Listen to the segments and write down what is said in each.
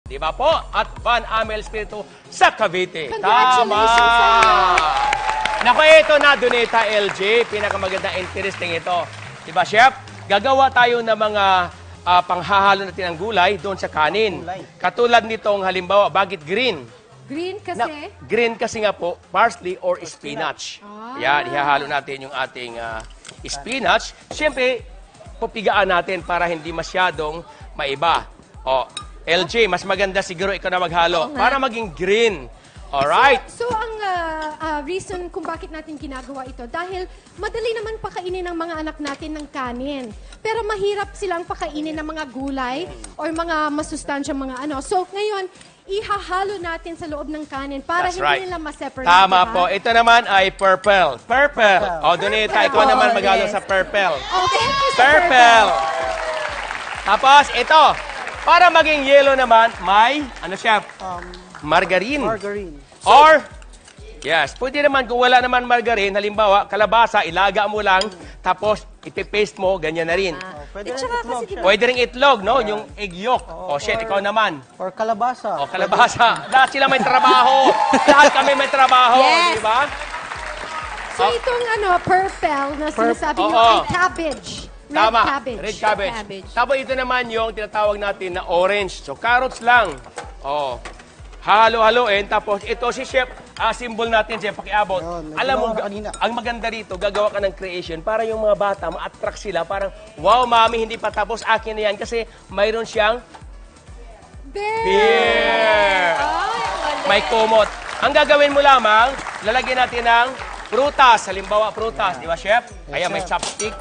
Di ba po? At Van Amel Espiritu sa Cavite. Congratulations sa inyo. Naku, ito na, Donita LJ. Pinakamaganda, interesting ito. Di ba, Chef? Gagawa tayo ng mga panghahalo natin ng gulay doon sa kanin. Katulad nitong halimbawa, bakit green? Green kasi? Green kasi nga po, parsley or spinach. Yan, ihahalo natin yung ating spinach. Siyempre, pupigaan natin para hindi masyadong maiba. O, LJ, mas maganda siguro ikaw na maghalo para maging green. Alright? So ang reason kung bakit natin ginagawa ito, dahil madali naman pakainin ng mga anak natin ng kanin. Pero mahirap silang pakainin ng mga gulay or mga masustansyang mga ano. So ngayon, ihahalo natin sa loob ng kanin para hindi nila ma-separate. Tama po. Ito naman ay purple. Purple. O, Donita, ikaw naman maghalo sa purple. Okay. Purple. Tapos, ito. Para maging yellow naman, may, ano siya? Margarine. Or, yes, pwede naman kung wala naman margarine, halimbawa, kalabasa, ilaga mo lang, tapos ipipaste mo, ganyan na rin. Pwede rin itlog, no? Yung egg yolk. O, shit, ikaw naman. Or kalabasa. O, kalabasa. Lahat sila may trabaho. Lahat kami may trabaho. Yes. Di ba? So itong purple na sinasabi nyo ay cabbage. Red Tama. cabbage. Red cabbage. Tapos ito naman yung tinatawag natin na orange. So, carrots lang. O, halo-haloin. Tapos ito si Chef, symbol natin, Chef, pakiabot. Alam mo, ang maganda rito, gagawa ka ng creation para yung mga bata, ma-attract sila. Parang, wow, mami, hindi pa tapos, akin na yan. Kasi mayroon siyang beer. May kumot. Ang gagawin mo lamang, lalagyan natin ng prutas. Halimbawa, prutas. Di ba, Chef? Kaya may chopstick.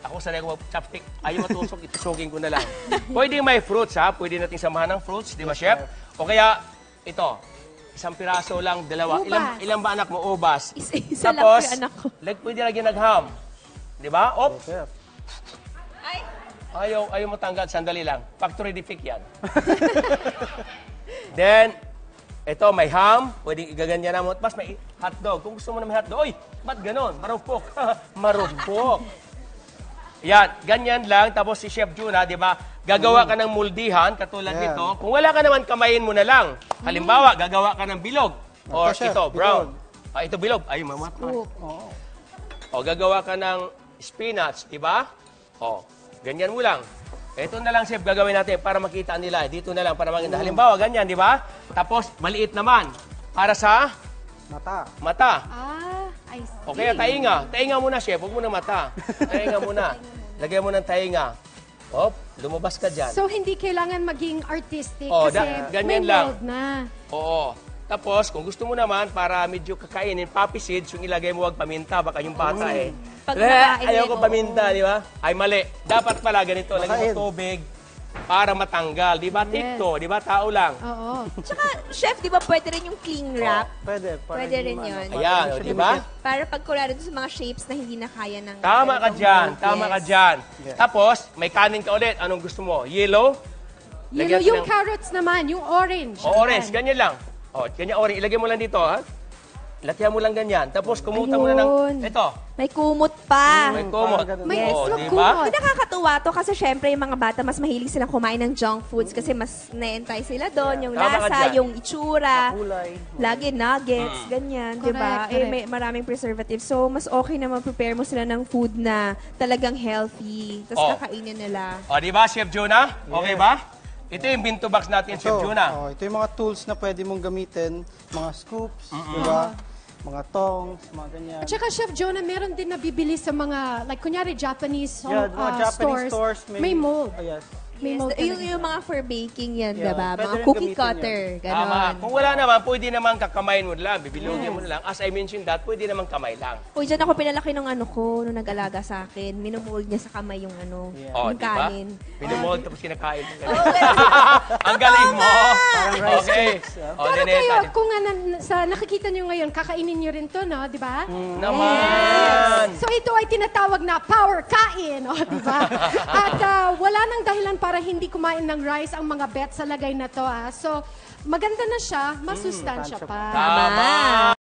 Ako sanay ko chopstick. Ayaw matusok, itusugin ko na lang. Pwede may fruits, ha? Pwede natin samahan ng fruits, di ba, Chef? O kaya, ito, isang piraso lang, dalawa. Ilang ba anak mo? Ubas. Isa lang Tapos, po yung anak ko. pwede lagyan ng-ham. Di ba? Op! Ayaw mo tanggal, sandali lang. Factory defect yan. Then, ito, may ham. Pwede igaganyan na mo. Tapos may hotdog. Kung gusto mo na may hotdog, oy, ba't ganon? Marupok. Marupok. Yan, ganyan lang. Tapos si Chef Juna, di ba, gagawa ka ng muldihan, katulad nito. Kung wala ka naman, kamayin mo na lang. Halimbawa, gagawa ka ng bilog. Or ito, brown. Ito bilog. Ay, mamatay. O, gagawa ka ng spinach, di ba? O, ganyan mo lang. Ito na lang, Chef, gagawin natin para makita nila. Dito na lang, para maganda. Halimbawa, ganyan, di ba? Tapos, maliit naman. Para sa mata. I see. O kaya tainga. Tainga muna, Chef. Huwag mo na mata. Tainga muna. Lagyan mo ng tainga. Hop, lumabas ka dyan. So hindi kailangan maging artistic kasi may ganyan lang. mold na. Oo. Tapos, kung gusto mo naman, para medyo kakainin, poppy seeds, yung ilagay mo, wag paminta. Baka yung bata ayaw ko paminta, di ba? Ay, mali. Dapat pala ganito. Lagyan mo tubig para matanggal. Di ba, tikto? Di ba, tao lang? Oo. Tsaka, Chef, di ba pwede rin yung cling wrap? Pwede rin yun. Ayan, di ba? Para pagkulari sa mga shapes na hindi na kaya ng... Tama ka dyan. Tama ka dyan. Tapos, may kanin ka ulit. Anong gusto mo? Yellow? Yellow, yung carrots naman, yung orange. O, orange. Ganyan lang. O, ganyan orange. Ilagay mo lang dito, ha? Lagyan mo lang ganyan. Tapos, kumutan mo na ng... Ito. May kumot pa. May kumot. May islog diba? kumot. Nakakatuwa to kasi syempre yung mga bata mas mahilig silang kumain ng junk foods kasi mas na-entay sila doon. Yung lasa, yung itsura, lagi nuggets, ganyan, di ba? May maraming preservatives. So, mas okay na mag-prepare mo sila ng food na talagang healthy. Tapos kakainin nila. O, di ba, Chef Jonah? Okay ba? Ito yung binto box natin, Chef Jonah. Ito yung mga tools na pwede mong gamitin. Mga scoops, di ba? Mga tongs, mga ganyan. At saka, Chef Jonah, meron din nabibili sa mga, like, kunyari, Japanese, Japanese stores. May mold. Yes. May mold Yung mga for baking yan, diba? pwede Mga rin cookie gamitin cutter, Tama. ganon. Kung wala naman, pwede naman kakamayin mo lang, bibilugin mo na lang. As I mentioned that, pwede naman kamay lang. Uy, dyan ako pinalaki ng ano ko, nung nag-alaga sa akin. Minumuld niya sa kamay yung ano, yung diba? kanin. Binumold tapos kinakain. Ang galing mo. Parang rice cakes. Pero kayo, kung nakikita nyo ngayon, kakainin nyo rin to, no? Di ba? Naman! So ito ay tinatawag na power kain, o, di ba? At wala nang dahilan para hindi kumain ng rice ang mga bet sa lagay na to. So maganda na siya, masustansya pa. Tama!